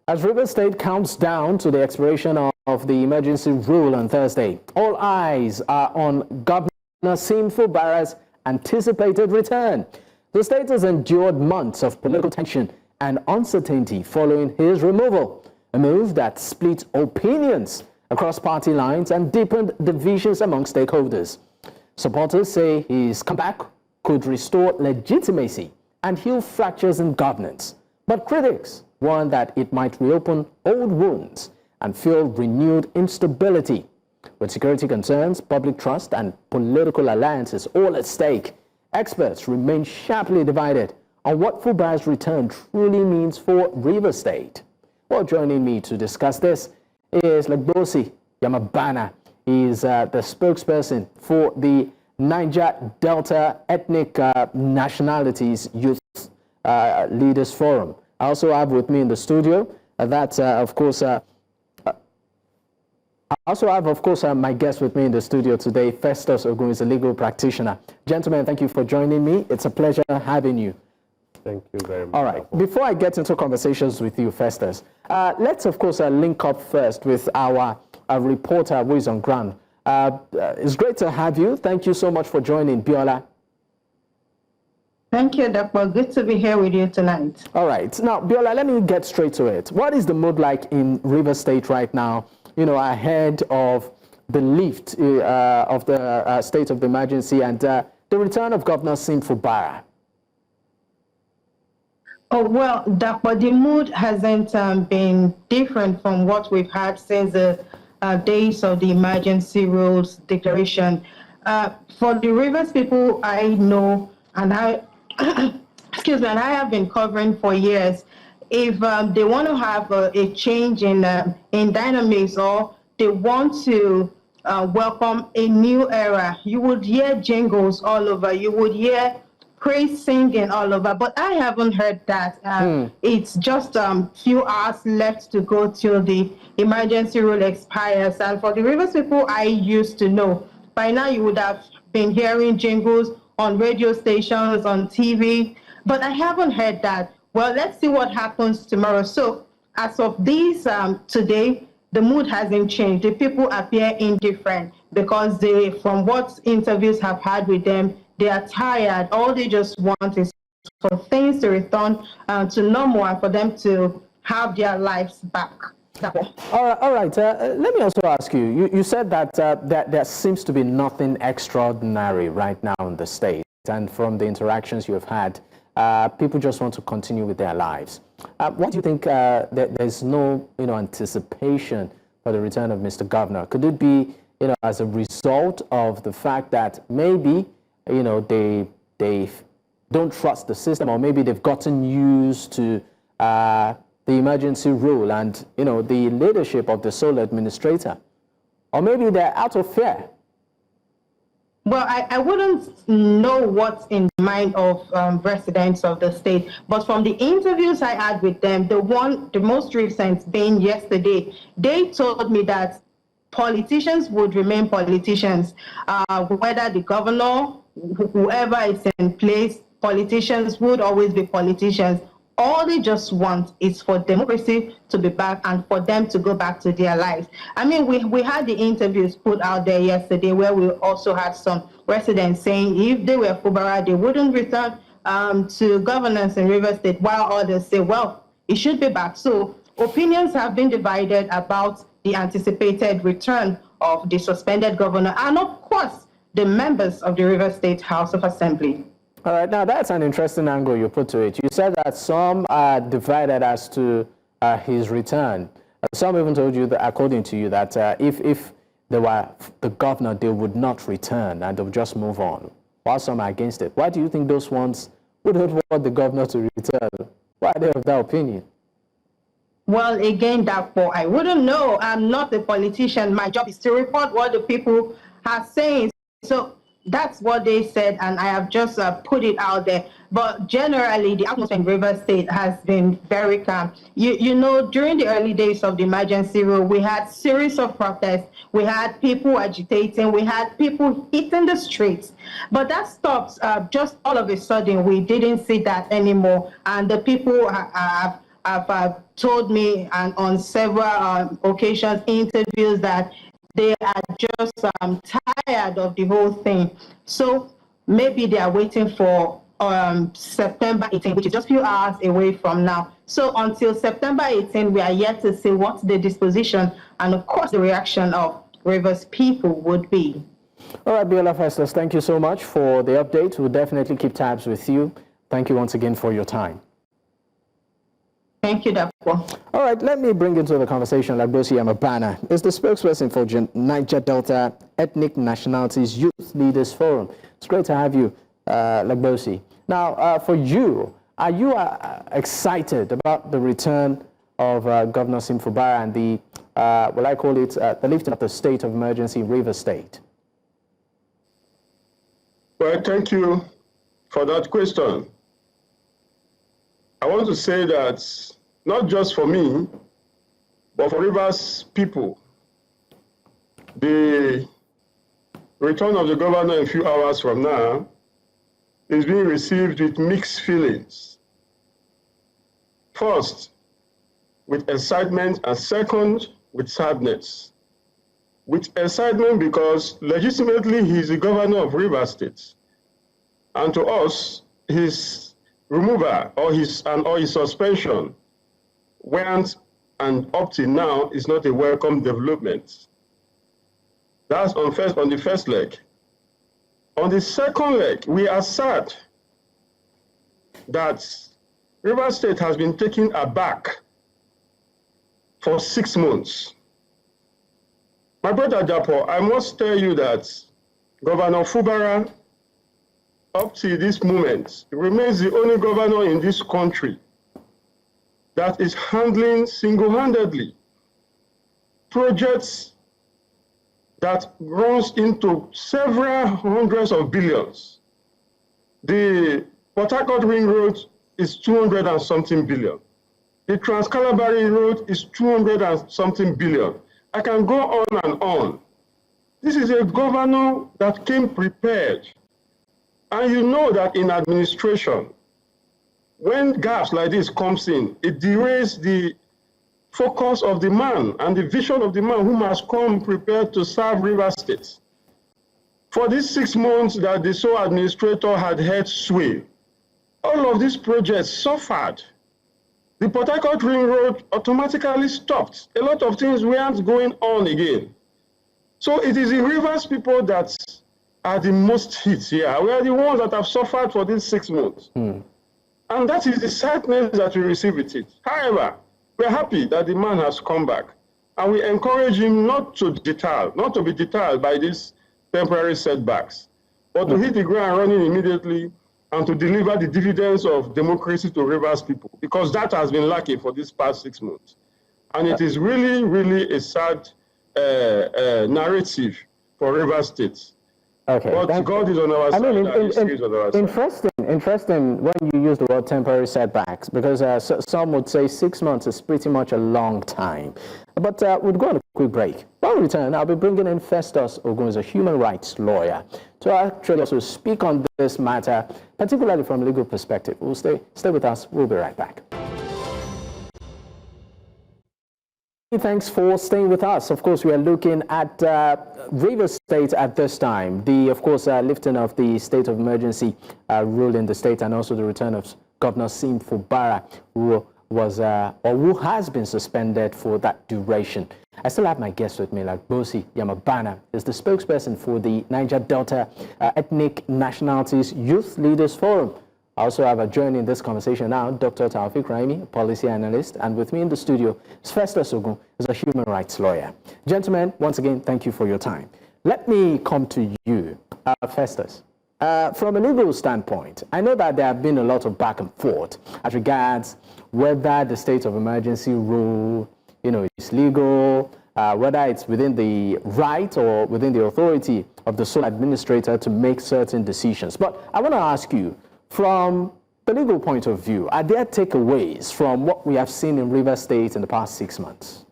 As Rivers State counts down to the expiration of the emergency rule on Thursday, all eyes are on Governor Siminalayi Fubara's anticipated return. The state has endured months of political tension and uncertainty following his removal, a move that split opinions across party lines and deepened divisions among stakeholders. Supporters say his comeback could restore legitimacy and heal fractures in governance, but critics warn that it might reopen old wounds and fuel renewed instability. With security concerns, public trust, and political alliances all at stake, experts remain sharply divided on what Fubara's return truly means for Rivers State. Well, joining me to discuss this is Legborsi Yamaabana. He is the spokesperson for the Niger Delta Ethnic Nationalities Youth Leaders Forum. I also have with me in the studio my guest with me in the studio today, Festus Ogun, is a legal practitioner. Gentlemen, thank you for joining me. It's a pleasure having you. Thank you very much. All right. Before I get into conversations with you, Festus, let's, of course, link up first with our reporter who is on ground. It's great to have you. Thank you so much for joining, Biola. Thank you, Dr. Good to be here with you tonight. All right. Now, Biola, let me get straight to it. What is the mood like in Rivers State right now, ahead of the lift of the state of the emergency and the return of Governor Siminalayi Fubara? Oh, well, Dr. The mood hasn't been different from what we've had since the days of the emergency rules declaration. For the Rivers people I know, and I excuse me, and I have been covering for years, if they want to have a change in dynamics, or they want to welcome a new era, you would hear jingles all over, you would hear praise singing all over, but I haven't heard that. It's just few hours left to go till the emergency rule expires, and for the Rivers people I used to know, by now you would have been hearing jingles on radio stations, on TV, but I haven't heard that. Well, let's see what happens tomorrow. So as of this today, the mood hasn't changed. The people appear indifferent because from what interviews have had with them, they are tired. All they just want is for things to return to normal and for them to have their lives back. All right. Let me also ask you. You said that there seems to be nothing extraordinary right now in the state, and from the interactions you have had, people just want to continue with their lives. What do you think? There's no, anticipation for the return of Mr. Governor. Could it be, as a result of the fact that maybe, they don't trust the system, or maybe they've gotten used to the emergency rule and, the leadership of the sole administrator, or maybe they're out of fear? Well, I wouldn't know what's in the mind of residents of the state, but from the interviews I had with them, the most recent being yesterday, they told me that politicians would remain politicians, whether the governor, whoever is in place, politicians would always be politicians. All they just want is for democracy to be back and for them to go back to their lives. I mean, we had the interviews put out there yesterday where we also had some residents saying if they were Fubara, they wouldn't return to governance in Rivers State, while others say, well, it should be back. So opinions have been divided about the anticipated return of the suspended governor and, of course, the members of the Rivers State House of Assembly. All right, now that's an interesting angle you put to it. You said that some are divided as to his return. Some even told you that, according to you, that if they were the governor, they would not return and they would just move on, while some are against it. Why do you think those ones wouldn't want the governor to return? Why are they of that opinion? Well, again, therefore, I wouldn't know. I'm not a politician. My job is to report what the people are saying. So that's what they said, and I have just put it out there. But generally, the atmosphere in Rivers State has been very calm. You know, during the early days of the emergency rule, we had series of protests. We had people agitating. We had people hitting the streets. But that stopped just all of a sudden. We didn't see that anymore. And the people have have told me and on several occasions, interviews, that they are just tired of the whole thing. So maybe they are waiting for September 18, which is just a few hours away from now. So until September 18, we are yet to see what the disposition and, of course, the reaction of Rivers people would be. All right, Biola Festus, thank you so much for the update. We'll definitely keep tabs with you. Thank you once again for your time. Thank you, Dapo. All right, let me bring into the conversation Legborsi Yamaabana. Is the spokesperson for Niger Delta Ethnic Nationalities Youth Leaders Forum. It's great to have you, Legborsi. Now, for you, are you excited about the return of Governor Siminalayi Fubara and the, well, I call it the lifting of the state of emergency in Rivers State? Well, thank you for that question. I want to say that not just for me, but for Rivers people, the return of the governor a few hours from now is being received with mixed feelings. First, with excitement, and second, with sadness. With excitement because legitimately he is the governor of Rivers State. And to us, his removal or his suspension went and up till now is not a welcome development. That's on the first leg. On the second leg, we are sad that Rivers State has been taken aback for 6 months. My brother Dapo, I must tell you that Governor Fubara, up to this moment, remains the only governor in this country that is handling single-handedly projects that runs into several hundreds of billions. The Port Harcourt Ring Road is 200 and something billion. The Trans-Calabari Road is 200 and something billion. I can go on and on. This is a governor that came prepared. And you know that in administration, when gaps like this comes in, it derails the focus of the man and the vision of the man who must come prepared to serve Rivers State. For these 6 months that the sole administrator had held sway, all of these projects suffered. The Port Harcourt Ring Road automatically stopped. A lot of things weren't going on again. So it is the Rivers people that are the most hit here. We are the ones that have suffered for these 6 months. And that is the sadness that we receive with it. However, we're happy that the man has come back. And we encourage him not to be deterred by these temporary setbacks, but to hit the ground running immediately and to deliver the dividends of democracy to Rivers people, because that has been lacking for these past 6 months. And it is really, really a sad narrative for Rivers State. Okay. But God is on our side. Interesting when you use the word temporary setbacks, because some would say 6 months is pretty much a long time. But we'll go on a quick break. When we return, I'll be bringing in Festus Ogun, who's a human rights lawyer, to actually also speak on this matter, particularly from a legal perspective. We'll stay with us. We'll be right back. Thanks for staying with us. Of course, we are looking at Rivers State at this time. The, of course, lifting of the state of emergency rule in the state, and also the return of Governor Siminalayi Fubara, who was or who has been suspended for that duration. I still have my guest with me, Legborsi Yamaabana, is the spokesperson for the Niger Delta Ethnic Nationalities Youth Leaders Forum. I also have joining this conversation now, Dr. Taofiq Raimi, a policy analyst, and with me in the studio is Festus Ogun, is a human rights lawyer. Gentlemen, once again, thank you for your time. Let me come to you, Festus. From a legal standpoint, I know that there have been a lot of back and forth as regards whether the state of emergency rule, is legal, whether it's within the right or within the authority of the sole administrator to make certain decisions. But I want to ask you, from the legal point of view, are there takeaways from what we have seen in Rivers State in the past 6 months?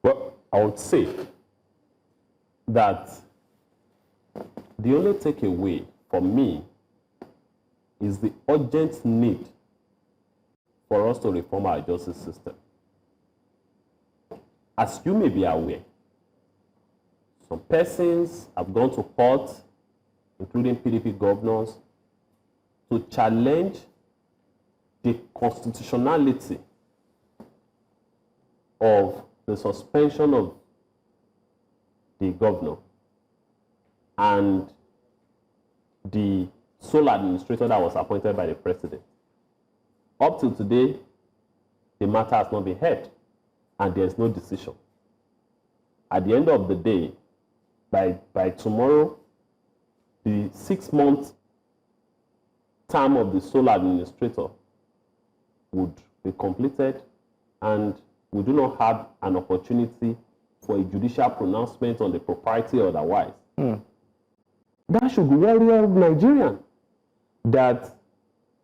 Well, I would say that the only takeaway for me is the urgent need for us to reform our justice system. As you may be aware, some persons have gone to court, including PDP governors, to challenge the constitutionality of the suspension of the governor and the sole administrator that was appointed by the president. Up till today, the matter has not been heard, and there is no decision. At the end of the day, by tomorrow, the 6-month term of the sole administrator would be completed, and we do not have an opportunity for a judicial pronouncement on the propriety or otherwise. That should worry every Nigerian, that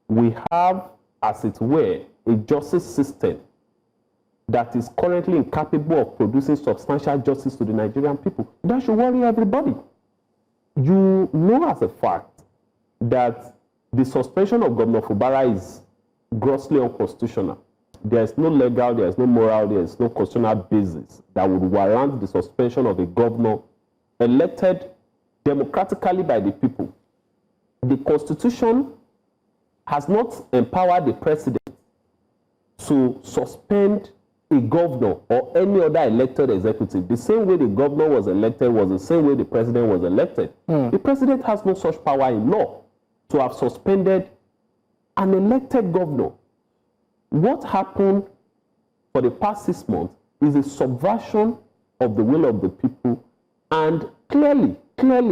we have, as it were, a justice system that is currently incapable of producing substantial justice to the Nigerian people. That should worry everybody. You know as a fact that the suspension of Governor Fubara is grossly unconstitutional. There is no legal, there is no moral, there is no constitutional basis that would warrant the suspension of a governor elected democratically by the people. The Constitution has not empowered the president to suspend a governor or any other elected executive. The same way the governor was elected was the same way the president was elected. The president has no such power in law to have suspended an elected governor. What happened for the past 6 months is a subversion of the will of the people, and clearly,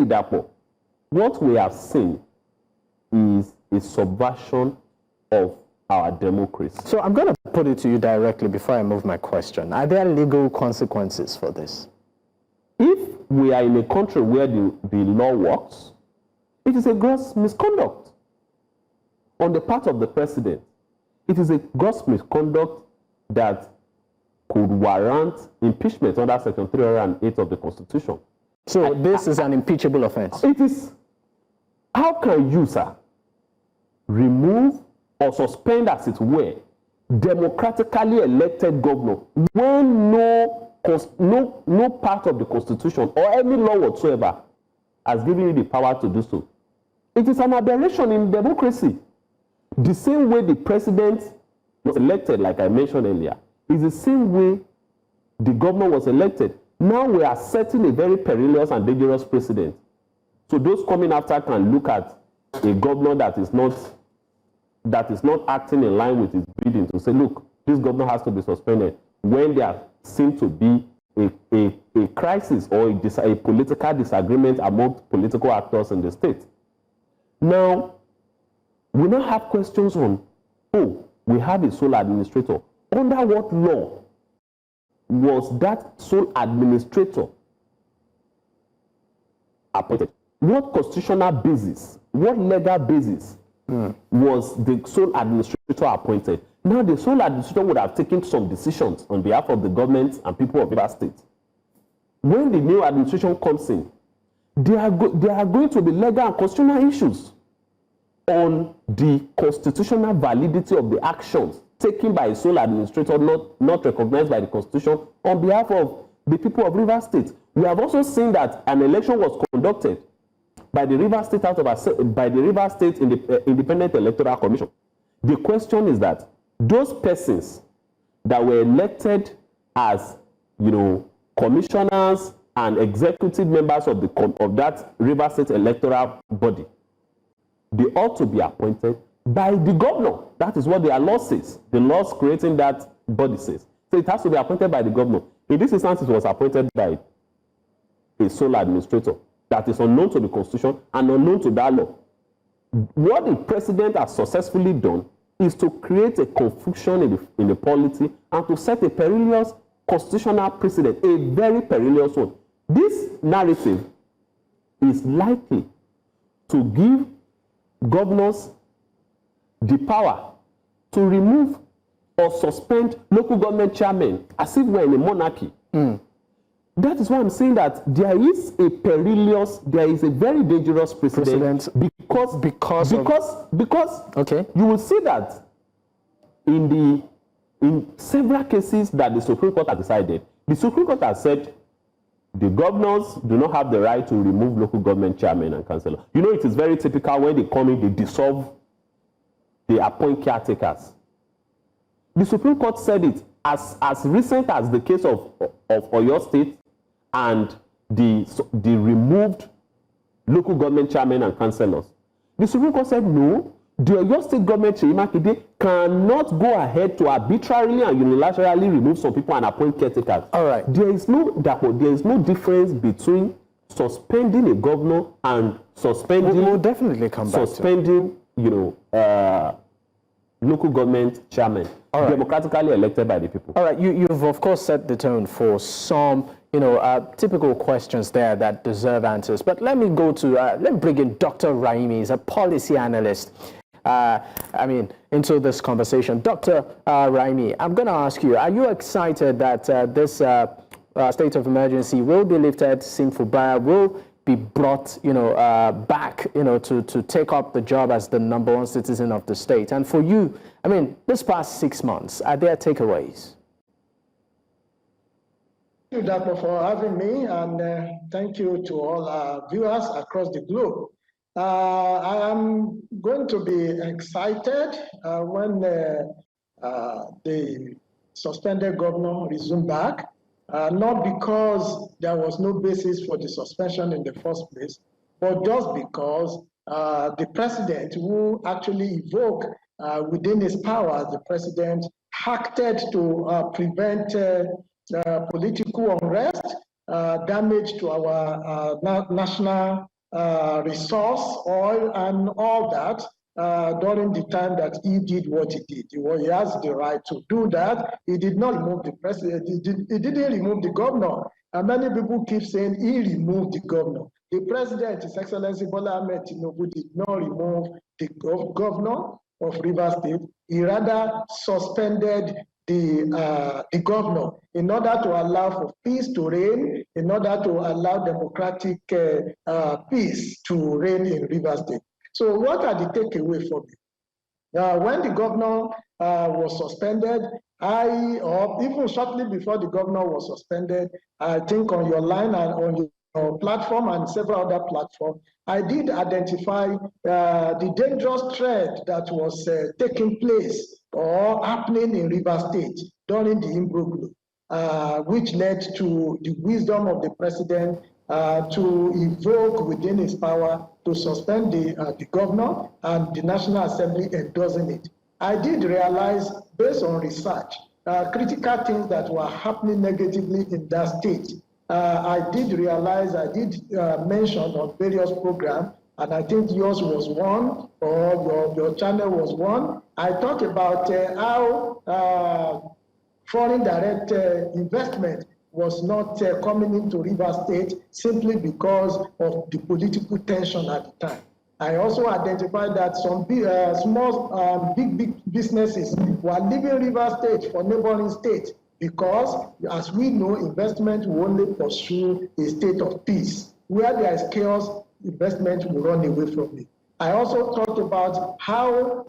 therefore, what we have seen is a subversion of our democracy. So I'm going to put it to you directly before I move my question. Are there legal consequences for this? If we are in a country where the law works, it is a gross misconduct on the part of the president. It is a gross misconduct that could warrant impeachment under Section 308 of the Constitution. So this is an impeachable offense? It is. How can you, sir, remove or suspend, as it were, democratically elected governor when no part of the Constitution or any law whatsoever has given you the power to do so? It is an aberration in democracy. The same way the president was elected, like I mentioned earlier, is the same way the governor was elected. Now we are setting a very perilous and dangerous precedent. So those coming after can look at a governor that is not acting in line with his bidding to say, look, this governor has to be suspended, when there seems to be a crisis or a political disagreement among political actors in the state. Now, we now have questions on, we have a sole administrator. Under what law was that sole administrator appointed? What constitutional basis, what legal basis was the sole administrator appointed? Now, the sole administrator would have taken some decisions on behalf of the government and people of Rivers State. When the new administration comes in, there are going to be legal and constitutional issues on the constitutional validity of the actions taken by a sole administrator not recognized by the Constitution on behalf of the people of Rivers State. We have also seen that an election was conducted by the Rivers State Independent Electoral Commission. The question is that those persons that were elected as, commissioners and executive members of that Rivers State electoral body, they ought to be appointed by the governor. That is what their law says. The laws creating that body says. So it has to be appointed by the governor. In this instance, it was appointed by a sole administrator that is unknown to the Constitution and unknown to that law. What the president has successfully done is to create a confusion in the polity and to set a perilous constitutional precedent, a very perilous one. This narrative is likely to give governors the power to remove or suspend local government chairmen as if we're in a monarchy. That is why I'm saying that there is a very dangerous precedent because okay. You will see that in several cases that the Supreme Court has decided, the Supreme Court has said the governors do not have the right to remove local government chairmen and councillors. You know, it is very typical when they come in, they dissolve, they appoint caretakers. The Supreme Court said it as recent as the case of Oyo State and the removed local government chairmen and councillors. The Supreme Court said no, the Oyo State government cannot go ahead to arbitrarily and unilaterally remove some people and appoint caretakers. All right. There is no difference between suspending a governor and suspending. We'll definitely come back suspending, local government chairmen, democratically elected by the people. All right. You've of course set the tone for some, typical questions there that deserve answers. But let me go to let me bring in Dr. Raimi. He's a policy analyst. Into this conversation. Dr. Raimi, I'm going to ask you, are you excited that this state of emergency will be lifted, Sim Fubara will be brought, back, to take up the job as the #1 citizen of the state? And for you, this past 6 months, are there takeaways? Thank you, Dapper, for having me, and thank you to all our viewers across the globe. I am going to be excited when the suspended governor resumed back, not because there was no basis for the suspension in the first place, but just because the president, who actually evoked within his powers, the president acted to prevent political unrest, damage to our national resource, oil, and all that during the time that he did what he did. He has the right to do that. He did not remove the president. He didn't remove the governor. And many people keep saying he removed the governor. The president, His Excellency Bola Ahmed Tinubu, did not remove the governor of Rivers State. He rather suspended the governor in order to allow for peace to reign, in order to allow democratic peace to reign in Rivers State. So what are the takeaways for me? When the governor was suspended, or even shortly before the governor was suspended, I think on your line and on your platform and several other platforms, I did identify the dangerous threat that was taking place or happening in Rivers State during the imbroglio, which led to the wisdom of the president to evoke within his power to suspend the governor and the National Assembly endorsing it. I did realize, based on research, critical things that were happening negatively in that state. I did realize, I did mention on various programs, and I think yours was one, or your channel was one. I talked about how foreign direct investment was not coming into Rivers State simply because of the political tension at the time. I also identified that some big businesses were leaving Rivers State for neighboring states because, as we know, investment will only pursue a state of peace. Where there is chaos, investment will run away from it. I also talked about how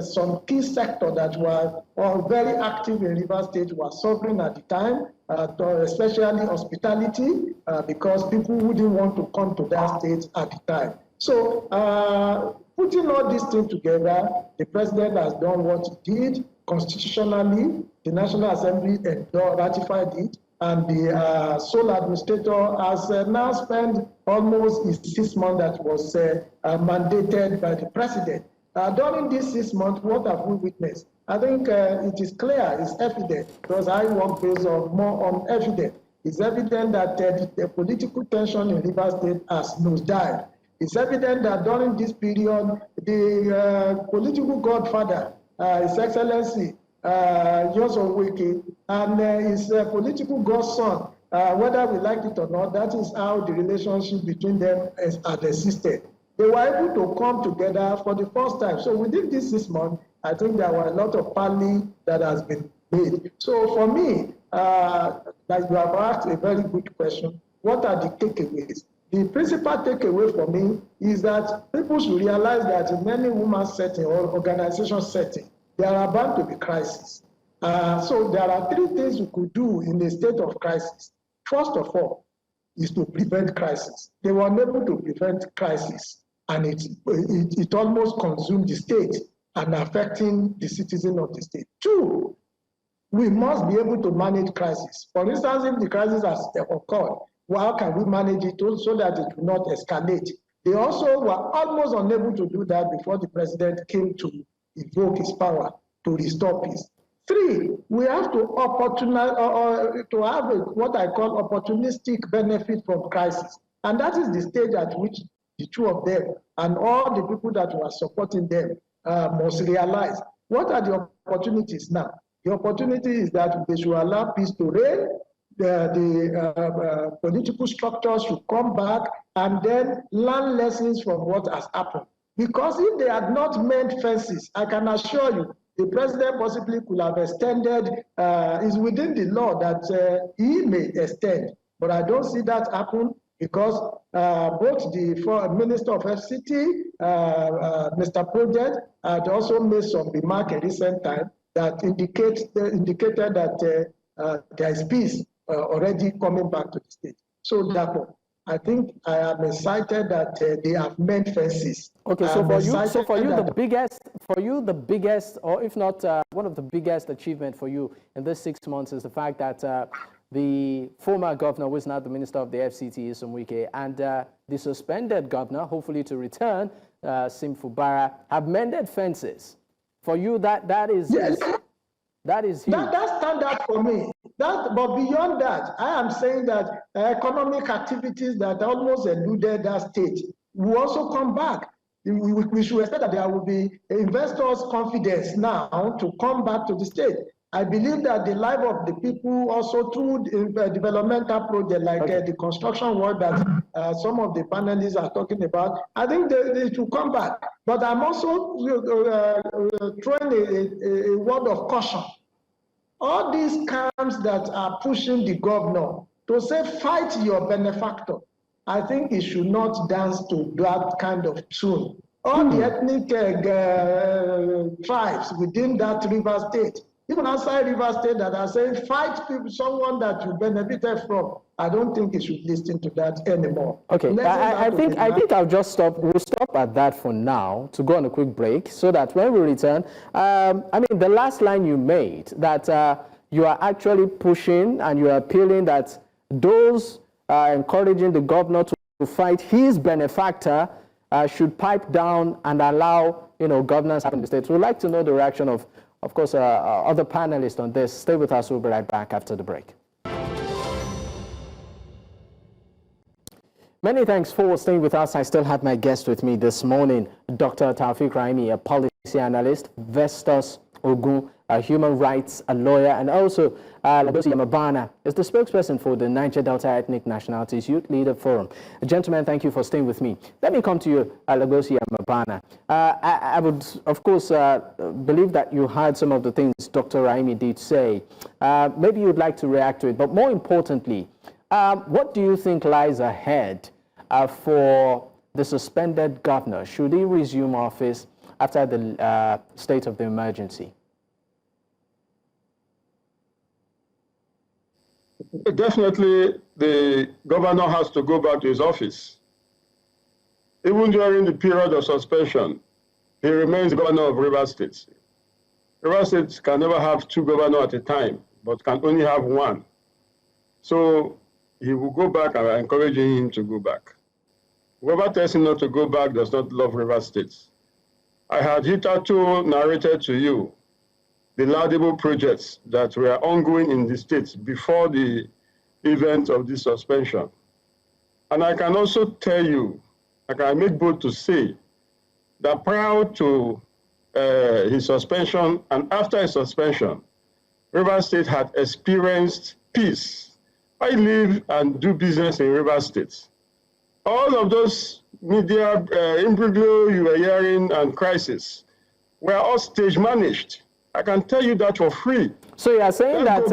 some key sectors that were very active in Rivers State were suffering at the time, especially hospitality, because people wouldn't want to come to that state at the time. So putting all these things together, the president has done what he did constitutionally. The National Assembly ratified it, and the sole administrator has now spent almost 6 months that was mandated by the president. During these 6 months, what have we witnessed? I think it is clear, it's evident, because I work based on more on evidence. It's evident that the political tension in Rivers State has nosedived. It's evident that during this period, the political godfather, His Excellency Wiki, and his political godson, whether we like it or not, that is how the relationship between them had existed. They were able to come together for the first time. So within this 6 months, I think there were a lot of parley that has been made. So for me, like you have asked a very good question, what are the takeaways? The principal takeaway for me is that people should realize that in any woman setting or organization setting, there are bound to be crises. So there are three things you could do in a state of crisis. First of all, is to prevent crisis. They were unable to prevent crisis, and it almost consumed the state and affecting the citizen of the state. Two, we must be able to manage crisis. For instance, if the crisis has occurred, well, how can we manage it so that it will not escalate? They also were almost unable to do that before the president came to invoke his power to restore peace. Three, we have to have what I call opportunistic benefit from crisis. And that is the stage at which the two of them and all the people that were supporting them must realize. What are the opportunities now? The opportunity is that they should allow peace to reign, the political structures should come back, and then learn lessons from what has happened. Because if they had not made fences, I can assure you, the president possibly could have extended, is within the law that he may extend. But I don't see that happen because both the Minister of FCT, Mr. Project, had also made some remark at recent time that indicated that there is peace already coming back to the state. So therefore, I think I am excited that they have made fences. Okay, so for you, the biggest, or if not one of the biggest achievement for you in this 6 months is the fact that the former governor, who is now the minister of the FCT, Wike, and the suspended governor, hopefully to return, Sim Fubara, have mended fences. For you, that is yes. That is huge. That stand out for me. But beyond that, I am saying that economic activities that almost eluded that state will also come back. We should expect that there will be investors' confidence now to come back to the state. I believe that the life of the people also through developmental projects like the construction work that some of the panelists are talking about, I think they should come back. But I'm also throwing a word of caution. All these camps that are pushing the governor to say, fight your benefactor, I think he should not dance to that kind of tune. All the ethnic tribes within that river state, even outside river state, that are saying, fight people, someone that you benefited from, I don't think he should listen to that anymore. Okay, I think I'll just stop. We'll stop at that for now to go on a quick break so that when we return, I mean, the last line you made that you are actually pushing and you are appealing that those encouraging the governor to fight his benefactor should pipe down and allow, governance happen in the state. So we'd like to know the reaction of course, other panelists on this. Stay with us. We'll be right back after the break. Many thanks for staying with us. I still have my guest with me this morning, Dr. Taofiq Raimi, a policy analyst, Festus Ogun, a human rights lawyer, and also Legborsi Yamaabana is the spokesperson for the Niger Delta Ethnic Nationalities Youth Leader Forum. Gentlemen, thank you for staying with me. Let me come to you, Legborsi Yamaabana. I would, of course, believe that you heard some of the things Dr. Raimi did say. Maybe you'd like to react to it, but more importantly, what do you think lies ahead for the suspended governor? Should he resume office after the state of the emergency? Definitely, the governor has to go back to his office. Even during the period of suspension, he remains governor of Rivers State. Rivers State can never have two governors at a time, but can only have one. So he will go back, and I'm encouraging him to go back. Whoever tells him not to go back does not love Rivers State. I had hitherto narrated to you the laudable projects that were ongoing in the states before the event of this suspension. And I can also tell you, I can make bold to say, that prior to his suspension and after his suspension, Rivers State had experienced peace. I live and do business in Rivers State. All of those media imbroglio you were hearing and crisis were all stage managed. I can tell you that for free. So you are saying that,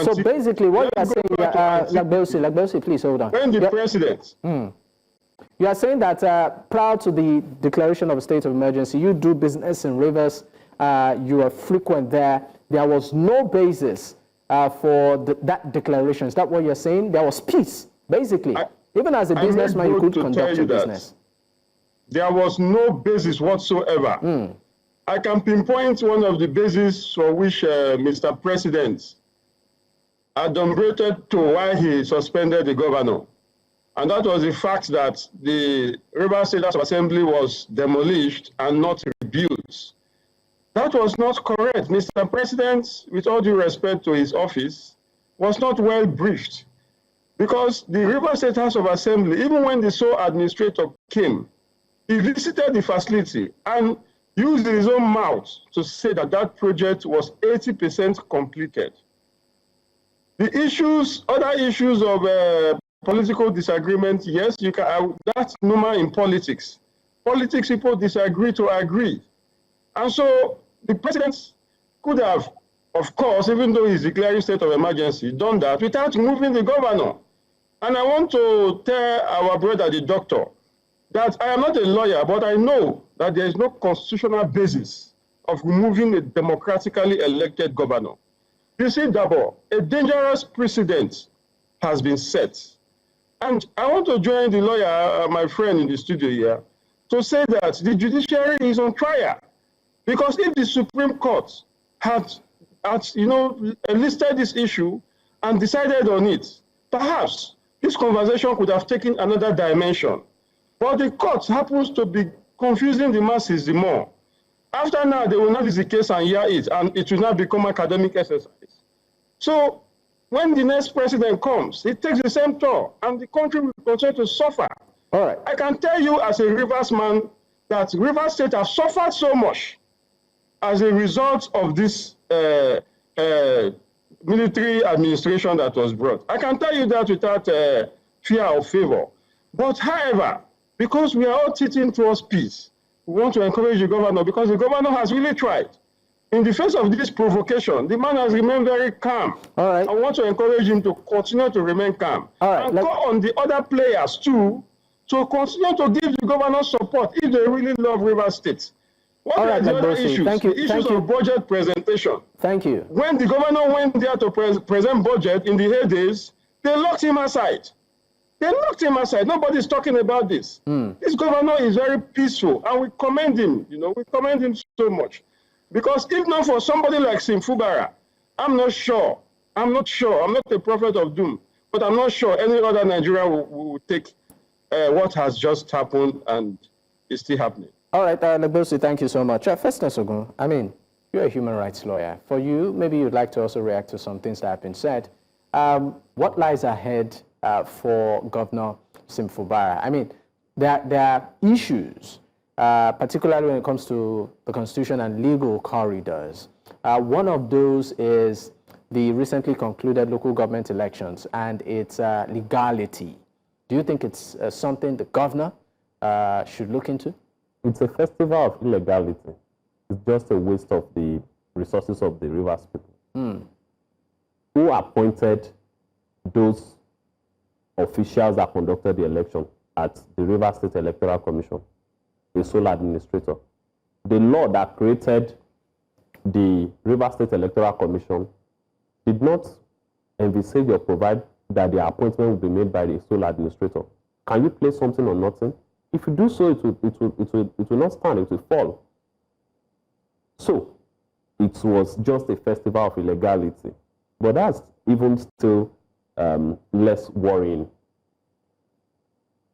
so basically what you are saying, Legborsi, please hold on. When the president. You are saying that prior to the declaration of a state of emergency, you do business in Rivers you are frequent there. There was no basis for that declaration. Is that what you're saying? There was peace, basically. Even as a businessman, you could conduct your business. There was no basis whatsoever. I can pinpoint one of the bases for which Mr. President adumbrated to why he suspended the governor. And that was the fact that the Rivers State House of Assembly was demolished and not rebuilt. That was not correct. Mr. President, with all due respect to his office, was not well briefed. Because the Rivers State House of Assembly, even when the sole administrator came, he visited the facility and used his own mouth to say that that project was 80% completed. The issues, other issues of political disagreement, yes, you can. That's normal in politics. Politics, people disagree to agree. And so the president could have, of course, even though he's declaring state of emergency, done that without removing the governor. And I want to tell our brother, the doctor, that I am not a lawyer, but I know that there is no constitutional basis of removing a democratically elected governor. You see, Dabo, a dangerous precedent has been set. And I want to join the lawyer, my friend in the studio here, to say that the judiciary is on trial. Because if the Supreme Court had listed this issue and decided on it, perhaps this conversation could have taken another dimension. But the court happens to be confusing the masses the more. After now, they will not use the case and hear it, and it will not become academic exercise. So when the next president comes, it takes the same toll, and the country will continue to suffer. All right. I can tell you as a Rivers man that Rivers State has suffered so much as a result of this military administration that was brought. I can tell you that without fear or favor. But however, because we are all teaching towards peace, we want to encourage the governor because the governor has really tried. In the face of this provocation, the man has remained very calm. All right. I want to encourage him to continue to remain calm. All right. And call on the other players too to continue to give the governor support if they really love Rivers State. What are the other issues? Thank you. The issues of budget presentation. Thank you. When the governor went there to present budget in the heydays, they locked him aside. They locked him aside. Nobody's talking about this. This governor is very peaceful, and we commend him. We commend him so much. Because if not for somebody like Fubara, I'm not sure. I'm not a prophet of doom, but I'm not sure any other Nigerian will take what has just happened and is still happening. All right, Legborsi, thank you so much. Festus Ogun, I mean, you're a human rights lawyer. For you, maybe you'd like to also react to some things that have been said. What lies ahead for Governor Fubara? I mean, there are issues, particularly when it comes to the Constitution and legal corridors. One of those is the recently concluded local government elections and its legality. Do you think it's something the governor should look into? It's a festival of illegality. It's just a waste of the resources of the Rivers people. Who appointed those officials that conducted the election at the Rivers State Electoral Commission? The sole administrator. The law that created the Rivers State Electoral Commission did not envisage or provide that the appointment will be made by the sole administrator. Can you place something or nothing? If you do so, it will not stand, it will fall. So, it was just a festival of illegality. But that's even still less worrying.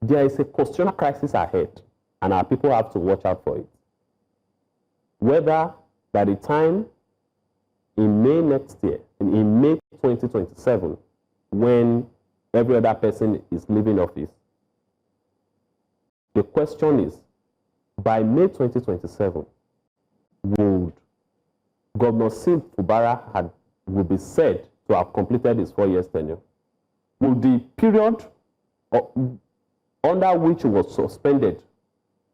There is a constitutional crisis ahead, and our people have to watch out for it. Whether by the time in May next year, in May 2027, when every other person is leaving office, the question is, by May 2027, would Governor Siminalayi Fubara will be said to have completed his 4 years tenure? Will the period under which he was suspended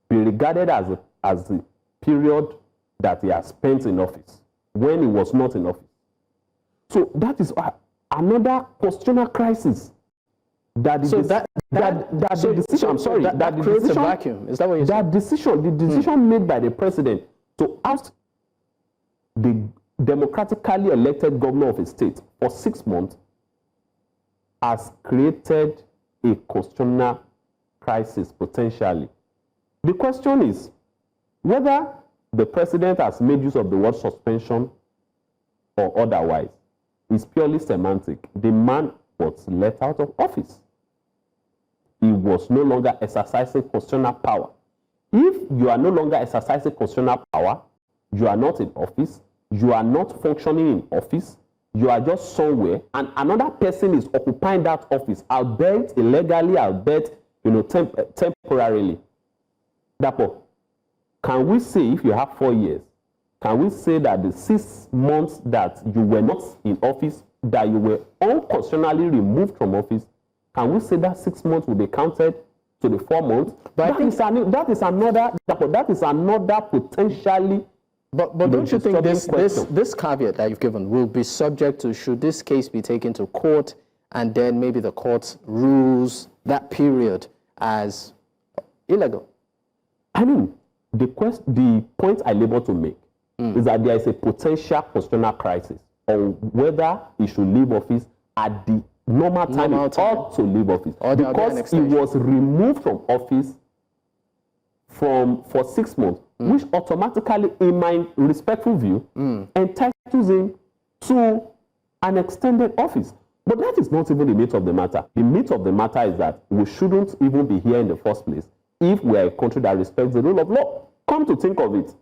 be regarded as the period that he has spent in office when he was not in office? So that is another constitutional crisis. That is that creates a vacuum. Is that what you're saying? The decision made by the president to ask the democratically elected governor of a state for 6 months has created a constitutional crisis potentially. The question is whether the president has made use of the word suspension or otherwise is purely semantic. The man was let out of office. He was no longer exercising constitutional power. If you are no longer exercising constitutional power, you are not in office, you are not functioning in office, you are just somewhere, and another person is occupying that office, albeit illegally, albeit temporarily. Therefore, can we say, if you have 4 years, can we say that the 6 months that you were not in office, that you were unconstitutionally removed from office, can we say that 6 months will be counted to the 4 months? But I think that is another potentially. But don't you think this caveat that you've given will be subject to, should this case be taken to court and then maybe the court rules that period as illegal? I mean, the point I labor to make is that there is a potential constitutional crisis on whether he should leave office at the normal time he ought to leave office, because he was removed from office for 6 months, which automatically, in my respectful view, entitles him to an extended office. But that is not even the meat of the matter. The meat of the matter is that we shouldn't even be here in the first place if we are a country that respects the rule of law. Come to think of it,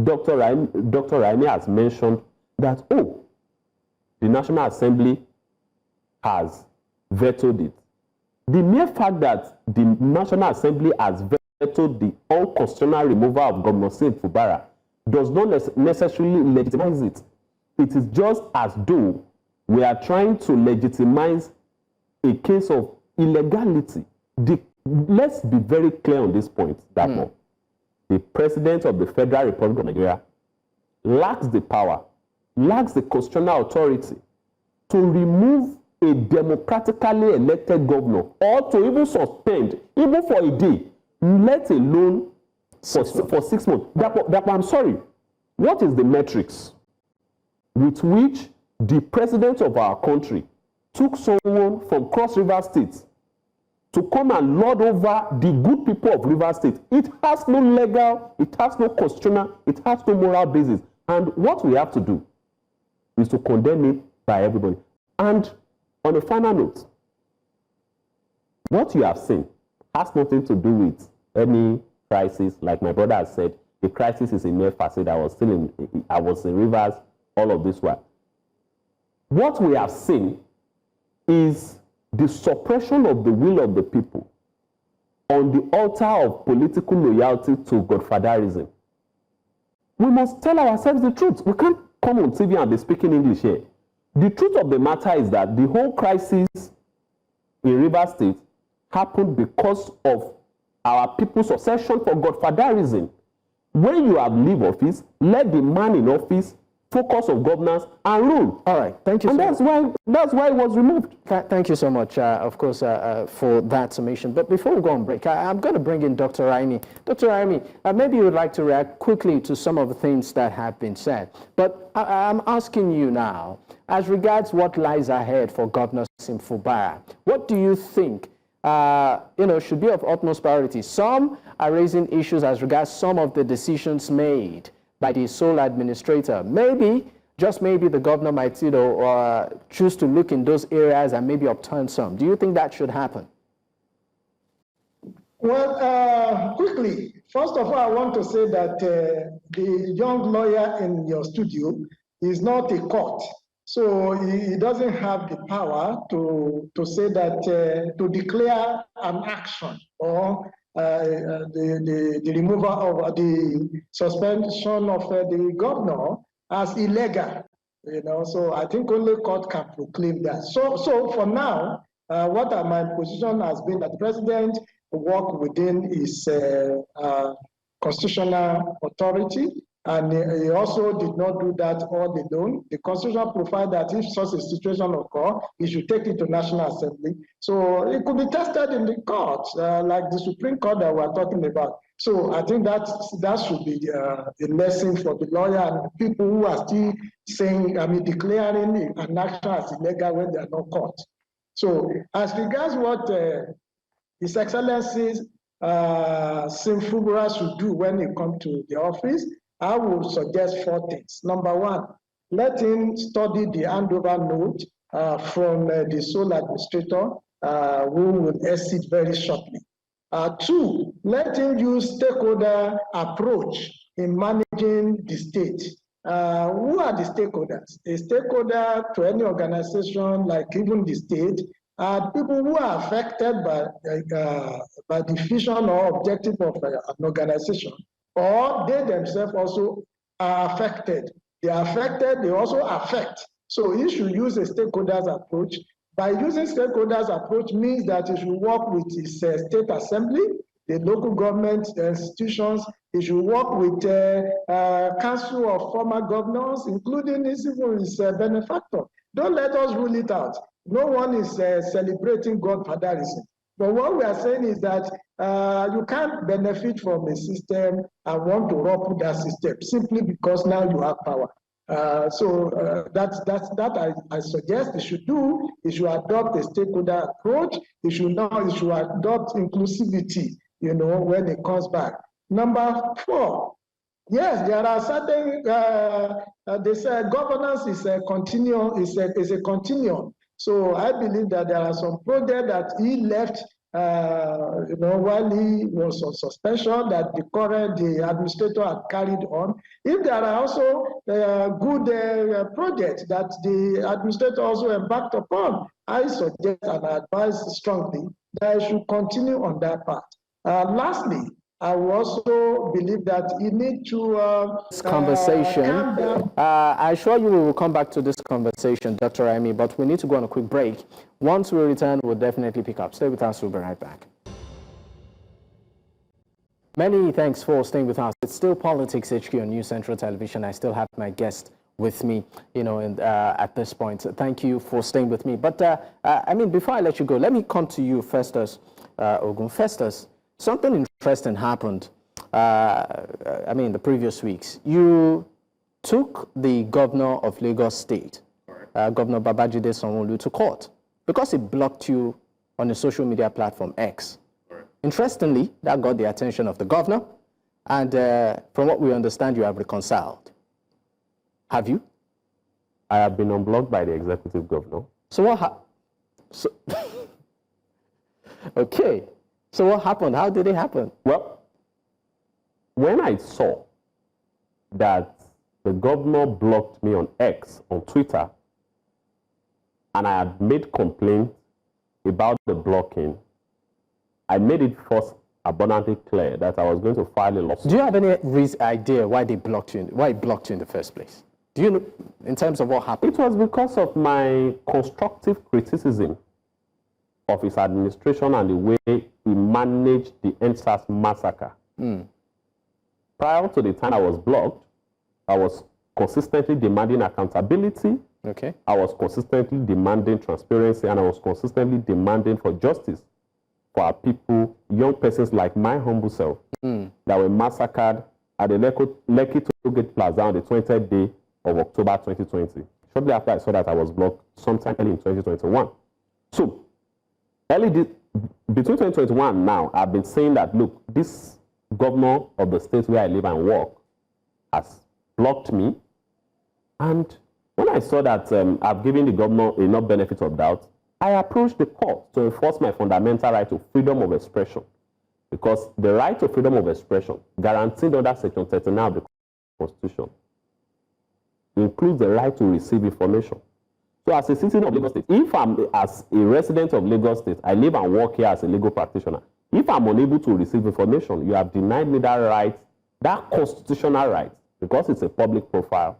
Dr. Raimi has mentioned that, the National Assembly has vetoed it. The mere fact that the National Assembly has vetoed the unconstitutional removal of Governor Siminalayi Fubara does not necessarily legitimize it. It is just as though we are trying to legitimize a case of illegality. Let's be very clear on this point, that the President of the Federal Republic of Nigeria lacks the power, lacks the constitutional authority to remove a democratically elected governor, or to even suspend, even for a day, let alone for 6 months. Therefore, I'm sorry, what is the metrics with which the president of our country took someone from Cross River State to come and lord over the good people of River State? It has no legal, it has no constitutional, it has no moral basis. And what we have to do is to condemn it by everybody. And on a final note, what you have seen has nothing to do with any crisis. Like my brother has said, the crisis is in mere facade. I was in Rivers, all of this while. What we have seen is the suppression of the will of the people on the altar of political loyalty to godfatherism. We must tell ourselves the truth. We can't come on TV and be speaking English here. The truth of the matter is that the whole crisis in Rivers State happened because of our people's obsession for godfatherism. When you have leave office, let the man in office focus on governance and rule. All right, thank you. And that's why it was removed. Thank you so much, of course, for that summation. But before we go on break, I'm going to bring in Dr. Raimi. Dr. Raimi, maybe you would like to react quickly to some of the things that have been said. But I'm asking you now, as regards what lies ahead for Governor Siminalayi Fubara, what do you think should be of utmost priority? Some are raising issues as regards some of the decisions made by the sole administrator. Maybe, just maybe, the governor might, choose to look in those areas and maybe upturn some. Do you think that should happen? Well, quickly, first of all, I want to say that the young lawyer in your studio is not a court. So he doesn't have the power to say that, to declare an action or the removal of the suspension of the governor as illegal. So I think only court can proclaim that. So for now, what my position has been that the president work within his constitutional authority And he also did not do that all alone. The Constitution provides that if such a situation occurs, he should take it to National Assembly. So it could be tested in the court, like the Supreme Court that we're talking about. So I think that should be a lesson for the lawyer and people who are still saying, declaring an action as illegal when they are not caught. So as regards what His Excellency Fubara should do when he comes to the office, I would suggest 4 things. Number 1, let him study the handover note from the sole administrator who will exit very shortly. 2, let him use stakeholder approach in managing the state. Who are the stakeholders? A stakeholder to any organization, like even the state, are people who are affected by the vision or objective of an organization, or they themselves also are affected. They are affected, they also affect. So you should use a stakeholders approach. By using stakeholders approach means that you should work with his state assembly, the local government institutions. You should work with council of former governors, including his benefactor. Don't let us rule it out. No one is celebrating godfatherism. But what we are saying is that you can't benefit from a system and want to rupture that system simply because now you have power. That I suggest he should do. He should adopt a stakeholder approach. He should adopt inclusivity, when it comes back. Number 4, yes, there are certain, they say governance is a continuum, is a continuum. So I believe that there are some projects that he left, while he was on suspension, that the administrator had carried on. If there are also good projects that the administrator also embarked upon, I suggest and advise strongly that I should continue on that path. Lastly, I also believe that you need to this conversation. I'm sure you will come back to this conversation, Dr. Raimi, but we need to go on a quick break. Once we return, we'll definitely pick up. Stay with us. We'll be right back. Many thanks for staying with us. It's still Politics HQ on News Central Television. I still have my guest with me, at this point. Thank you for staying with me. But before I let you go, let me come to you, Festus Ogun. Festus, something interesting happened, the previous weeks. You took the governor of Lagos State, Governor Babajide Sanwo-Olu, to court because he blocked you on the social media platform X. Interestingly, that got the attention of the governor, and from what we understand, you have reconciled. Have you? I have been unblocked by the executive governor. So what okay. So what happened? How did it happen? Well, when I saw that the governor blocked me on X, on Twitter, and I had made complaints about the blocking, I made it first abundantly clear that I was going to file a lawsuit. Do you have any idea why they blocked you? Why it blocked you in the first place? Do you know, in terms of what happened? It was because of my constructive criticism of his administration and the way he managed the NSAS massacre. Prior to the time I was blocked, I was consistently demanding accountability. Okay. I was consistently demanding transparency, and I was consistently demanding for justice for our people, young persons like my humble self, that were massacred at the Lekki Tollgate Plaza on the 20th day of October 2020. Shortly after I saw that, I was blocked sometime early in 2021. So, between 2021 and now, I've been saying that, look, this governor of the state where I live and work has blocked me. And when I saw that I've given the governor enough benefit of doubt, I approached the court to enforce my fundamental right to freedom of expression. Because the right to freedom of expression, guaranteed under Section 39 of the Constitution, includes the right to receive information. So as a citizen of Lagos State, if I'm, as a resident of Lagos State, I live and work here as a legal practitioner, if I'm unable to receive information, you have denied me that right, that constitutional right, because it's a public profile,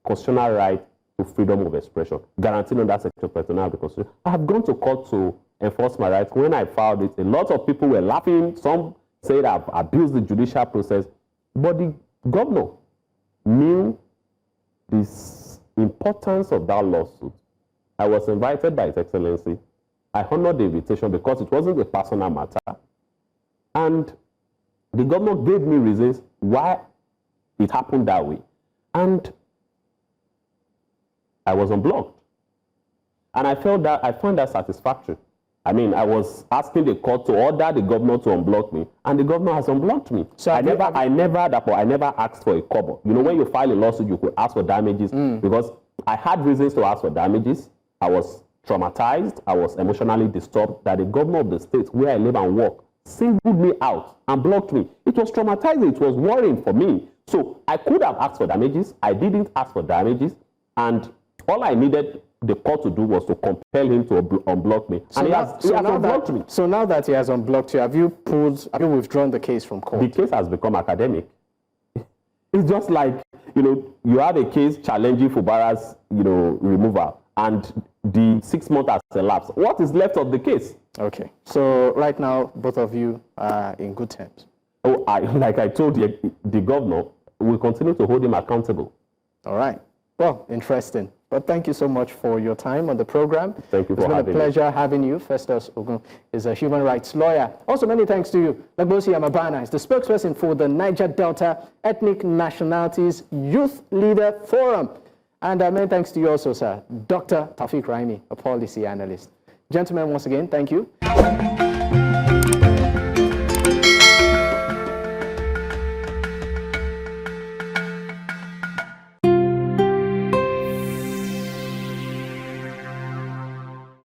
constitutional right to freedom of expression, guaranteed under Section 39 of the Constitution. I have gone to court to enforce my rights. When I filed it, a lot of people were laughing. Some said I've abused the judicial process. But the governor knew the importance of that lawsuit. I was invited by His Excellency. I honored the invitation because it wasn't a personal matter. And the governor gave me reasons why it happened that way. And I was unblocked. And I found that satisfactory. I mean, I was asking the court to order the governor to unblock me, and the governor has unblocked me. So I never asked for a kobo. You know, when you file a lawsuit, you could ask for damages because I had reasons to ask for damages. I was traumatized. I was emotionally disturbed that the governor of the state where I live and work singled me out and blocked me. It was traumatizing. It was worrying for me. So I could have asked for damages. I didn't ask for damages, and all I needed the court to do was to compel him to unblock me. So and he has unblocked me. So now that he has unblocked you, have you withdrawn the case from court? The case has become academic. It's just like, you know, you have a case challenging Fubara's, you know, removal, and the 6 months has elapsed. What is left of the case? Okay. So right now, both of you are in good terms. Oh, like I told the governor, we'll continue to hold him accountable. All right. Well, interesting. But thank you so much for your time on the program. Thank you for having me. It's been a pleasure having you. Festus Ogun is a human rights lawyer. Also, many thanks to you. Legborsi Yamaabana is the spokesperson for the Niger Delta Ethnic Nationalities Youth Leader Forum. And many thanks to you also, sir, Dr. Taofiq Raimi, a policy analyst. Gentlemen, once again, thank you.